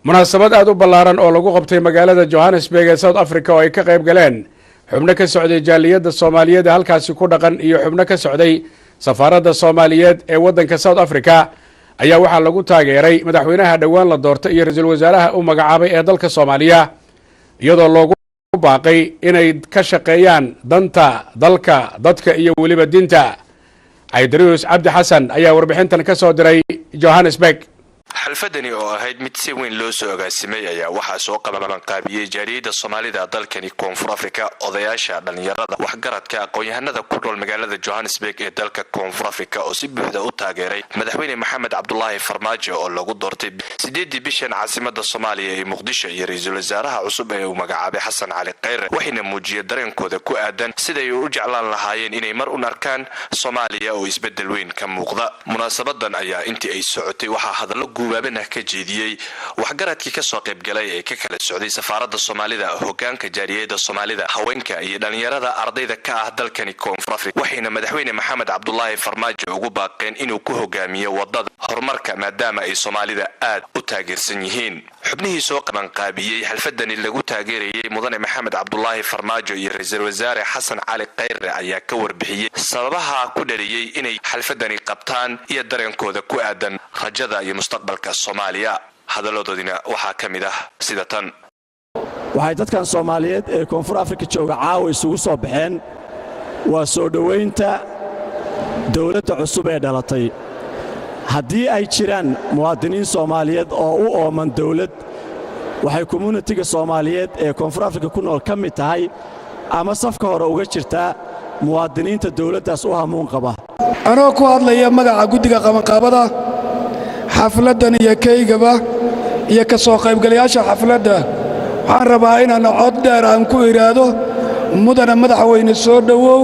munaasabad aad u ballaaran oo lagu qabtay magaalada Johannesburg ee South Africa oo ay ka qayb galeen xubno ka socday jaaliyadda Soomaaliyeed halkaasi ku dhaqan iyo xubno ka socday safaaradda Soomaaliyeed ee waddanka South Africa ayaa waxaa lagu taageeray madaxweynaha dhawaan la doortay iyo ra'iisul wasaaraha u magacaabay ee dalka Soomaaliya iyadoo loogu baaqay inay ka shaqeeyaan danta dalka dadka iyo waliba dinta. Aydrius Cabdi Xasan ayaa warbixintan ka soo diray Johannesburg. xalfadani oo ahayd mid si weyn loo soo agaasimay ayaa waxaa soo qabanqaabiyey jaaliyadda Soomaalida dalkani Koonfur Afrika, odayaasha dhalinyarada waxgaradka aqoon-yahanada ku nool magaalada Johannesburg ee dalka Koonfur Afrika oo si buuxda u taageeray madaxweyne Maxamed Cabdullaahi Farmaajo oo lagu doortay 8 bishan caasimadda Soomaaliya ee Muqdisho iyo ra'iisul wasaaraha cusub ee uu magacaabay Xasan Cali Khayre, waxayna muujiyeen dareenkooda ku aadan sida ay u jeclaan lahaayeen inay mar u arkaan Soomaaliya oo isbedel weyn ka muuqda. Munaasabadan ayaa intii ay socotay waxaa hadallo guubaabana ka jeediyay waxgaradkii ka soo qayb galay ee ka kala socday safaaradda Soomaalida, hoggaanka jaaliyadda Soomaalida, haweenka iyo dhalinyarada ardayda ka ah dalkani Koonfur Afrika, waxayna madaxweyne Maxamed Cabdullaahi Farmaajo ugu baaqeen inuu ku hogaamiyo wadada horumarka maadaama ay Soomaalida aad u taageersan yihiin. xubnihii soo qabanqaabiyey xalfadani lagu taageerayay mudane Maxamed Cabdullaahi Farmaajo iyo ra'iisul wasaare Xasan Cali Khayre ayaa ka warbixiyay sababaha ku dhaliyay inay xalfadani qabtaan iyo dareenkooda ku aadan rajada iyo mustaqbalka Soomaaliya. hadaladoodina waxaa ka mid ah sida tan: waxay dadkan Soomaaliyeed ee Koonfur Afrika jooga caawa isugu soo baxeen waa soo dhaweynta dawladda cusub ee dhalatay. haddii ay jiraan muwaadiniin Soomaaliyeed oo u ooman dawlad, waxay community-ga Soomaaliyeed ee Koonfur Afrika ku nool ka mid tahay ama safka hore uga jirtaa muwaadiniinta dawladdaas u hamuun qaba. anoo ku hadlaya magaca guddiga qabanqaabada xafladdan iyo kaygaba iyo ka soo qaybgalayaasha xafladda, waxaan rabaa inaan cod dheer aan ku idhaahdo mudane madaxweyne soo dhowow.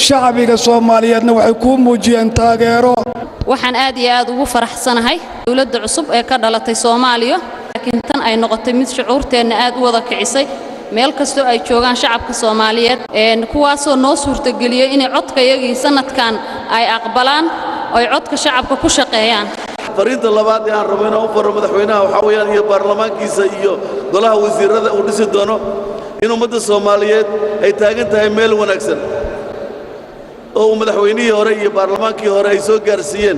shacbiga Soomaaliyeedna waxay kuu muujiyeen taageero. waxaan aad iyo aad ugu faraxsanahay dawladda cusub ee ka dhalatay Soomaaliya, laakiin tan ay noqotay mid shucuurteena aad u wada kicisay meel kasto ay joogaan shacabka Soomaaliyeed kuwaasoo noo suurtageliyay inay codkayagii sanadkan ay aqbalaan oo ay codka shacabka ku shaqeeyaan. fariinta labaad ee aan rabo inaan u faro madaxweynaha waxaa weeyaan iyo baarlamaankiisa iyo golaha wasiirada uu dhisi doono in ummadda Soomaaliyeed ay taagan tahay meel wanaagsan oo uu madaxweynihii hore iyo baarlamaankii hore ay soo gaarsiiyeen.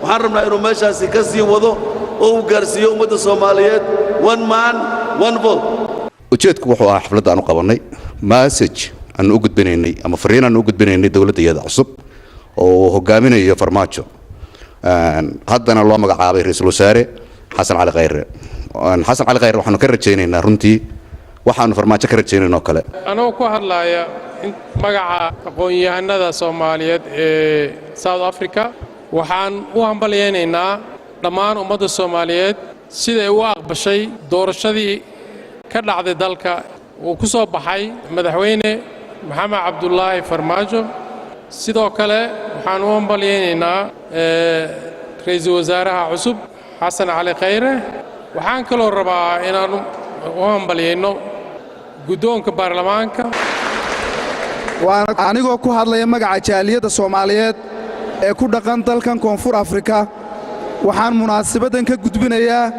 waxaan rabnaa inuu meeshaasi ka sii wado oo uu gaarsiiyo ummadda Soomaaliyeed one man one vote. ujeedku wuxuu ahaa xafladda aan u qabanay message aan u gudbinaynay ama fariin aan u gudbinaynay dawladda cusub oo hogaaminayo Farmaajo, haddana loo magacaabay ra'iisul wasaare Xasan Cali Khayre. Xasan Cali Khayre waxaanu ka rajaynaynaa runtii waxaanu Farmaajo ka rajaynayno kale. anoo ku hadlaya magaca aqoon-yahanada Soomaaliyeed ee South Africa, waxaan u hambalyeeynaa dhammaan ummadda Soomaaliyeed siday u aqbashay doorashadii ka dhacday dalka uu ku soo baxay madaxweyne Maxamed Cabdullaahi Farmaajo. sidoo kale waxaan u hambalyeeynaa ra'iisul wasaaraha cusub Xasan Cali Khayre. waxaan kaloo rabaa inaan u hambalyeeyno guddoonka baarlamaanka. anigoo ku hadlaya magaca jaaliyadda Soomaaliyeed ee ku dhaqan dalkan Koonfur Afrika, waxaan munaasabaddan ka gudbinayaa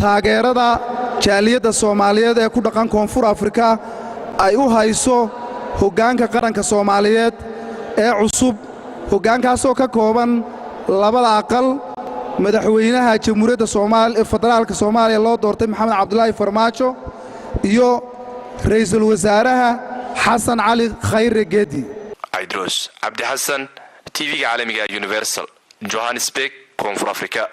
taageerada jaaliyadda Soomaaliyeed ee ku dhaqan Koonfur Afrika ay u hayso hoggaanka qaranka Soomaaliyeed ee cusub, hoggaankaasoo ka kooban labada aqal, madaxweynaha jamhuuriyadda federaalka Soomaaliya loo doortay Maxamed Cabdullaahi Farmaajo iyo ra'iisul wasaaraha Xasan Cali Khayre Geedi. Aydrius Cabdi Xasan, TV-ga caalamiga Universal, Johannesburg, Koonfur Afrika.